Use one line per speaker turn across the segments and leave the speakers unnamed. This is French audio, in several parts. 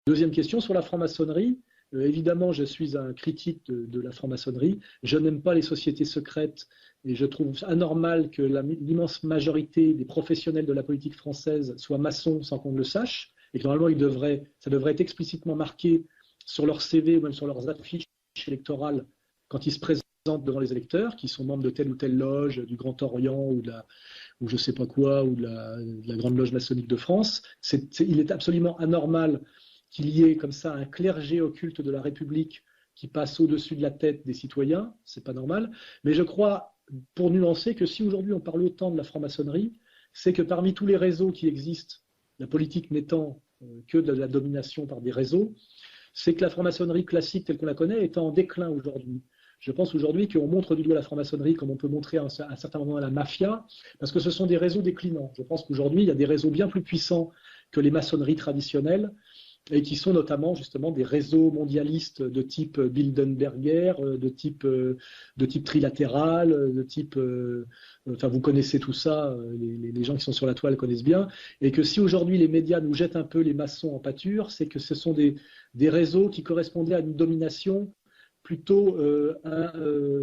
Deuxième question sur la franc-maçonnerie. Évidemment, je suis un critique de la franc-maçonnerie. Je n'aime pas les sociétés secrètes et je trouve anormal que l'immense majorité des professionnels de la politique française soient maçons sans qu'on le sache. Et que normalement, ça devrait être explicitement marqué sur leur CV ou même sur leurs affiches électorales quand ils se présentent devant les électeurs, qui sont membres de telle ou telle loge, du Grand Orient ou je ne sais pas quoi, ou de la Grande Loge maçonnique de France. Il est absolument anormal qu'il y ait comme ça un clergé occulte de la République qui passe au-dessus de la tête des citoyens, c'est pas normal. Mais je crois, pour nuancer, que si aujourd'hui on parle autant de la franc-maçonnerie, c'est que parmi tous les réseaux qui existent, la politique n'étant que de la domination par des réseaux, c'est que la franc-maçonnerie classique telle qu'on la connaît est en déclin aujourd'hui. Je pense aujourd'hui qu'on montre du doigt la franc-maçonnerie comme on peut montrer à un certain moment la mafia, parce que ce sont des réseaux déclinants. Je pense qu'aujourd'hui, il y a des réseaux bien plus puissants que les maçonneries traditionnelles, et qui sont notamment justement des réseaux mondialistes de type Bilderberger, de type trilatéral, enfin vous connaissez tout ça, les gens qui sont sur la toile connaissent bien, et que si aujourd'hui les médias nous jettent un peu les maçons en pâture, c'est que ce sont des réseaux qui correspondaient à une domination plutôt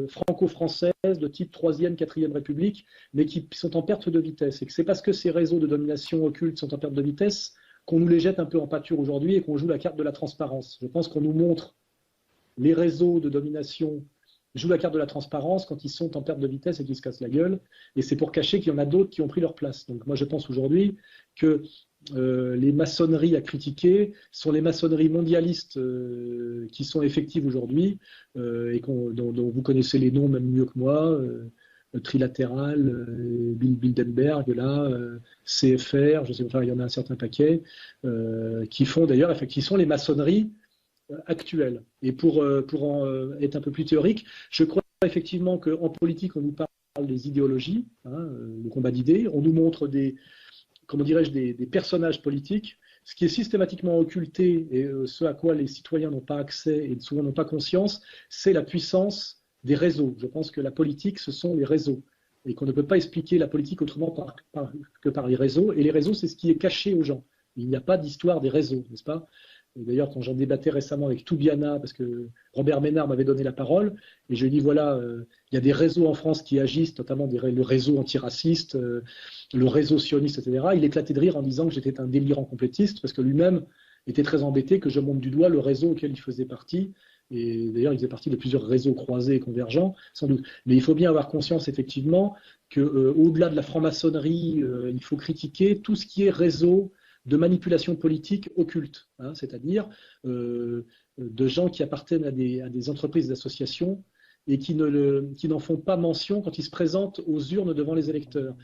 franco-française de type 3e, 4e République, mais qui sont en perte de vitesse. Et que c'est parce que ces réseaux de domination occulte sont en perte de vitesse qu'on nous les jette un peu en pâture aujourd'hui et qu'on joue la carte de la transparence. Je pense qu'on nous montre les réseaux de domination jouent la carte de la transparence quand ils sont en perte de vitesse et qu'ils se cassent la gueule. Et c'est pour cacher qu'il y en a d'autres qui ont pris leur place. Donc moi je pense aujourd'hui que les maçonneries à critiquer sont les maçonneries mondialistes qui sont effectives aujourd'hui et dont vous connaissez les noms même mieux que moi. Trilatéral, Bilderberg, là, CFR, je sais pas, il y en a un certain paquet, qui font d'ailleurs, qui sont les maçonneries actuelles. Et pour en être un peu plus théorique, je crois effectivement qu'en politique, on nous parle des idéologies, le combat d'idées, on nous montre comment dirais-je, des personnages politiques. Ce qui est systématiquement occulté et ce à quoi les citoyens n'ont pas accès et souvent n'ont pas conscience, c'est la puissance des réseaux. Je pense que la politique, ce sont les réseaux. Et qu'on ne peut pas expliquer la politique autrement que par les réseaux. Et les réseaux, c'est ce qui est caché aux gens. Il n'y a pas d'histoire des réseaux, n'est-ce pas? Et d'ailleurs, quand j'en débattais récemment avec Toubiana, parce que Robert Ménard m'avait donné la parole, et je lui ai dit, voilà, il y a des réseaux en France qui agissent, notamment le réseau antiraciste, le réseau sioniste, etc. Il éclatait de rire en disant que j'étais un délirant complétiste, parce que lui-même était très embêté que je montre du doigt le réseau auquel il faisait partie. Et d'ailleurs, il faisait partie de plusieurs réseaux croisés et convergents, sans doute. Mais il faut bien avoir conscience, effectivement, qu'au-delà de la franc-maçonnerie, il faut critiquer tout ce qui est réseau de manipulation politique occulte, c'est-à-dire de gens qui appartiennent à des entreprises d'associations et qui n'en font pas mention quand ils se présentent aux urnes devant les électeurs.